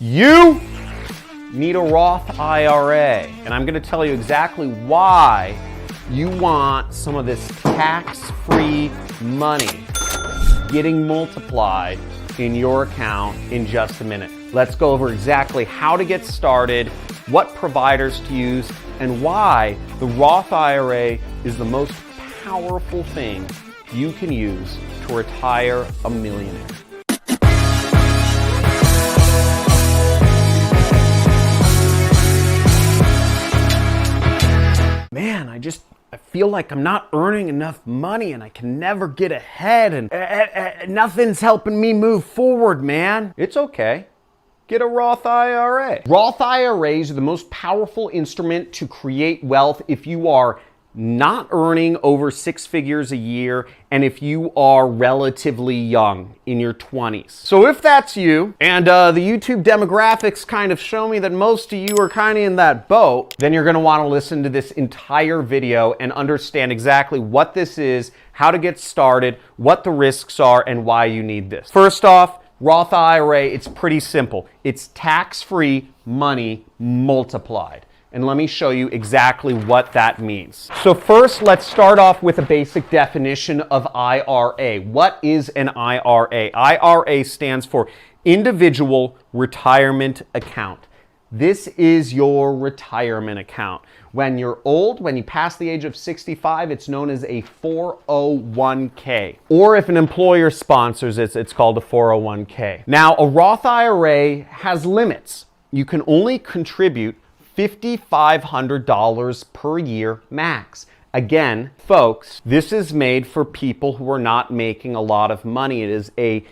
You need a Roth IRA, and I'm going to tell you exactly why you want some of this tax-free money getting multiplied in your account in just a minute. Let's go over exactly how to get started, what providers to use, and why the Roth IRA is the most powerful thing you can use to retire a millionaire. Man, I feel like I'm not earning enough money and I can never get ahead and nothing's helping me move forward, man. It's okay. Get a Roth IRA. Roth IRAs are the most powerful instrument to create wealth if you are not earning over 6 figures a year and if you are relatively young in your 20s. So if that's you, and the YouTube demographics kind of show me that most of you are kind of in that boat, then you're going to want to listen to this entire video and understand exactly what this is, how to get started, what the risks are, and why you need this. First off, Roth IRA, it's pretty simple. It's tax-free money multiplied. And let me show you exactly what that means. So first, let's start off with a basic definition of IRA. What is an IRA? IRA stands for Individual Retirement Account. This is your retirement account. When you're old, when you pass the age of 65, it's known as a 401k. Or if an employer sponsors it, it's called a 401k. Now, a Roth IRA has limits. You can only contribute $5,500 per year max. Again, folks, this is made for people who are not making a lot of money. It is a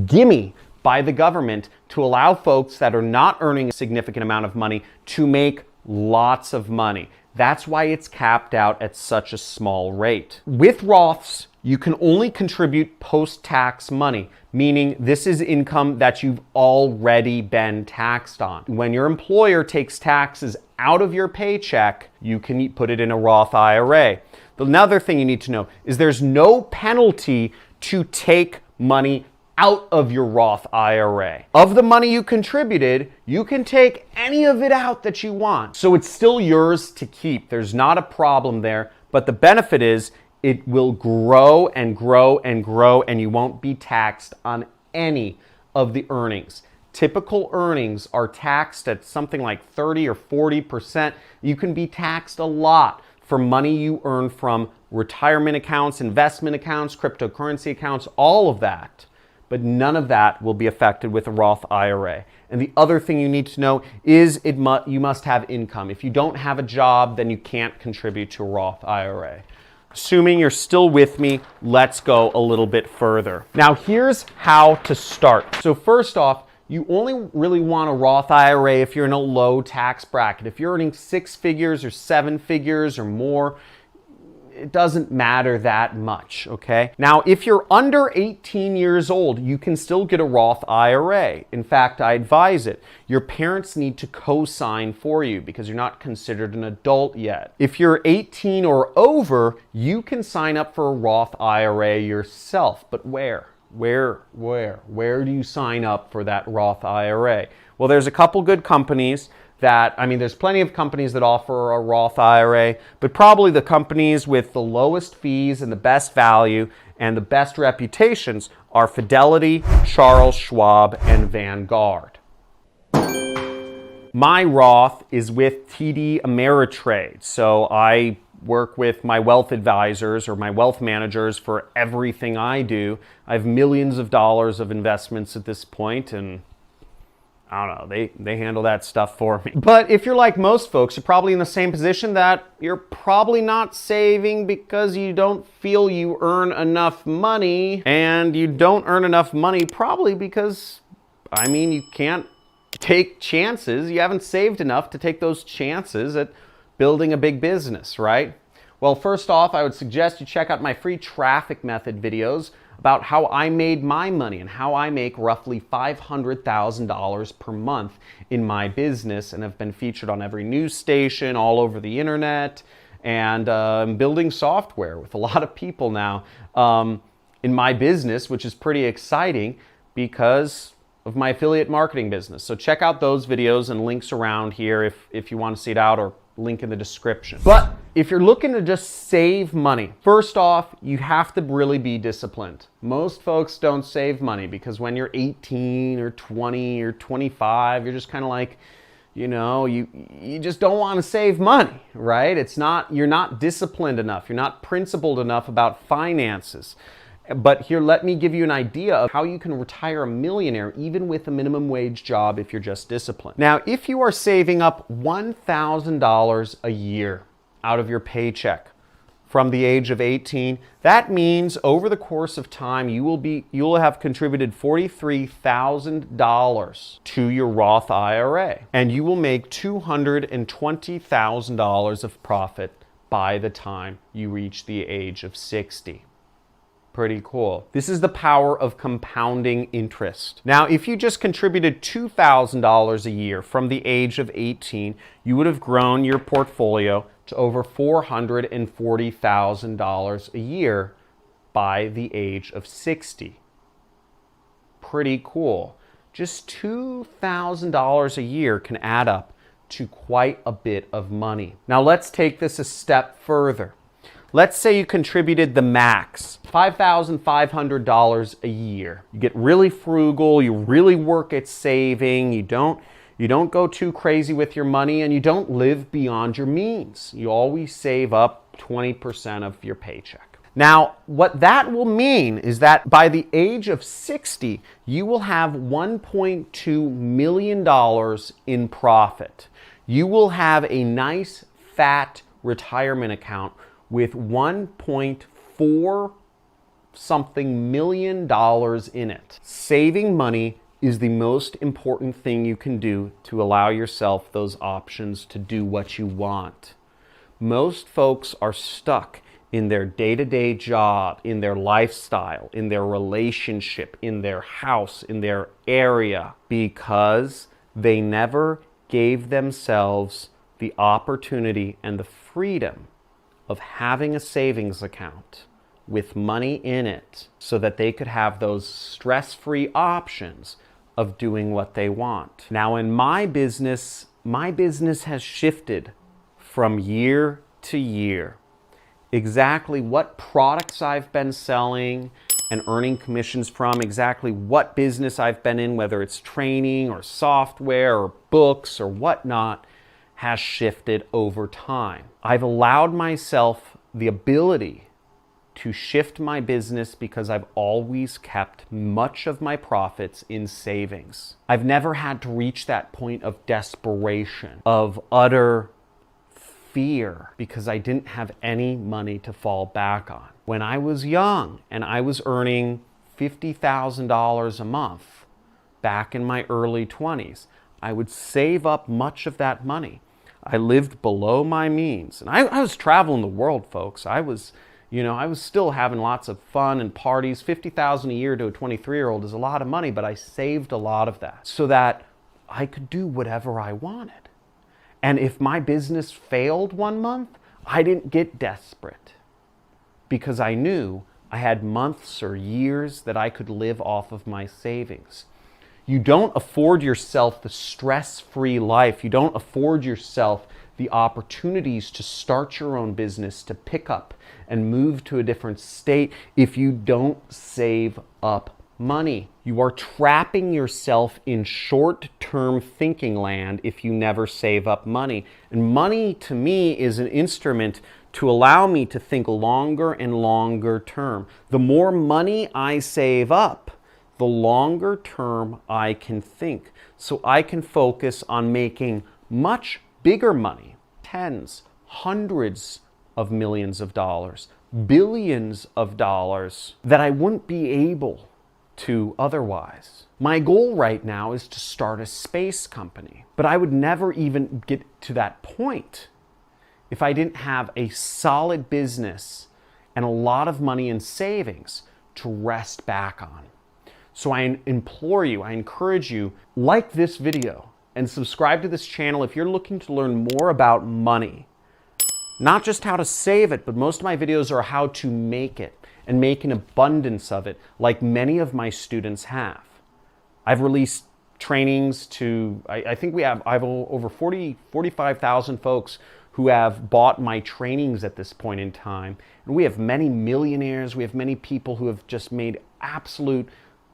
gimme by the government to allow folks that are not earning a significant amount of money to make lots of money. That's why it's capped out at such a small rate. With Roths, you can only contribute post-tax money, meaning this is income that you've already been taxed on. When your employer takes taxes out of your paycheck, you can put it in a Roth IRA. Another thing you need to know is there's no penalty to take money out of your Roth IRA. Of the money you contributed, you can take any of it out that you want. So it's still yours to keep. There's not a problem there, but the benefit is it will grow and grow and grow, and you won't be taxed on any of the earnings. Typical earnings are taxed at something like 30 or 40%. You can be taxed a lot for money you earn from retirement accounts, investment accounts, cryptocurrency accounts, all of that. But none of that will be affected with a Roth IRA. And the other thing you need to know is you must have income. If you don't have a job, then you can't contribute to a Roth IRA. Assuming you're still with me, let's go a little bit further. Now, here's how to start. So first off, you only really want a Roth IRA if you're in a low tax bracket. If you're earning 6 figures or 7 figures or more, it doesn't matter that much, okay? Now, if you're under 18 years old, you can still get a Roth IRA. In fact, I advise it. Your parents need to co-sign for you because you're not considered an adult yet. If you're 18 or over, you can sign up for a Roth IRA yourself. But where? Where do you sign up for that Roth IRA? Well, there's a couple good companies there's plenty of companies that offer a Roth IRA, but probably the companies with the lowest fees and the best value and the best reputations are Fidelity, Charles Schwab, and Vanguard. My Roth is with TD Ameritrade, so I work with my wealth advisors or my wealth managers for everything I do. I have millions of dollars of investments at this point, and I don't know, they handle that stuff for me. But if you're like most folks, you're probably in the same position that you're probably not saving because you don't feel you earn enough money. And you don't earn enough money probably because, you can't take chances. You haven't saved enough to take those chances at building a big business, right? Well, first off, I would suggest you check out my free traffic method videos about how I made my money and how I make roughly $500,000 per month in my business, and have been featured on every news station all over the internet, and I'm building software with a lot of people now in my business, which is pretty exciting because of my affiliate marketing business. So check out those videos and links around here if you want to see it out, or link in the description. But if you're looking to just save money, first off, you have to really be disciplined. Most folks don't save money because when you're 18 or 20 or 25, you're just kind of like, you just don't want to save money, right? You're not disciplined enough. You're not principled enough about finances. But here, let me give you an idea of how you can retire a millionaire even with a minimum wage job if you're just disciplined. Now, if you are saving up $1,000 a year out of your paycheck from the age of 18, that means over the course of time, you will have contributed $43,000 to your Roth IRA, and you will make $220,000 of profit by the time you reach the age of 60. Pretty cool. This is the power of compounding interest. Now, if you just contributed $2,000 a year from the age of 18, you would have grown your portfolio to over $440,000 a year by the age of 60. Pretty cool. Just $2,000 a year can add up to quite a bit of money. Now, let's take this a step further. Let's say you contributed the max, $5,500 a year. You get really frugal, you really work at saving, you don't go too crazy with your money, and you don't live beyond your means. You always save up 20% of your paycheck. Now, what that will mean is that by the age of 60, you will have $1.2 million in profit. You will have a nice fat retirement account with $1.4 something million in it. Saving money is the most important thing you can do to allow yourself those options to do what you want. Most folks are stuck in their day-to-day job, in their lifestyle, in their relationship, in their house, in their area, because they never gave themselves the opportunity and the freedom of having a savings account with money in it so that they could have those stress-free options of doing what they want. Now, in my business has shifted from year to year. Exactly what products I've been selling and earning commissions from, exactly what business I've been in, whether it's training or software or books or whatnot, has shifted over time. I've allowed myself the ability to shift my business because I've always kept much of my profits in savings. I've never had to reach that point of desperation, of utter fear, because I didn't have any money to fall back on. When I was young and I was earning $50,000 a month back in my early 20s, I would save up much of that money. I lived below my means. And I was traveling the world, folks. I was still having lots of fun and parties. $50,000 a year to a 23-year-old is a lot of money, but I saved a lot of that so that I could do whatever I wanted. And if my business failed one month, I didn't get desperate because I knew I had months or years that I could live off of my savings. You don't afford yourself the stress-free life. You don't afford yourself the opportunities to start your own business, to pick up and move to a different state if you don't save up money. You are trapping yourself in short-term thinking land if you never save up money. And money, to me, is an instrument to allow me to think longer and longer term. The more money I save up, the longer term I can think. So I can focus on making much bigger money, tens, hundreds of millions of dollars, billions of dollars that I wouldn't be able to otherwise. My goal right now is to start a space company, but I would never even get to that point if I didn't have a solid business and a lot of money in savings to rest back on. So I implore you, I encourage you, like this video and subscribe to this channel if you're looking to learn more about money. Not just how to save it, but most of my videos are how to make it and make an abundance of it, like many of my students have. I've released trainings to, I think I have over 45,000 folks who have bought my trainings at this point in time. And we have many millionaires. We have many people who have just made absolute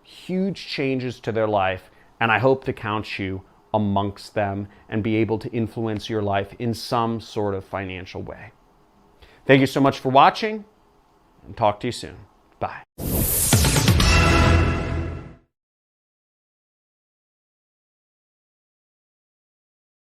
huge changes to their life. And I hope to count you amongst them and be able to influence your life in some sort of financial way. Thank you so much for watching, and talk to you soon. Bye.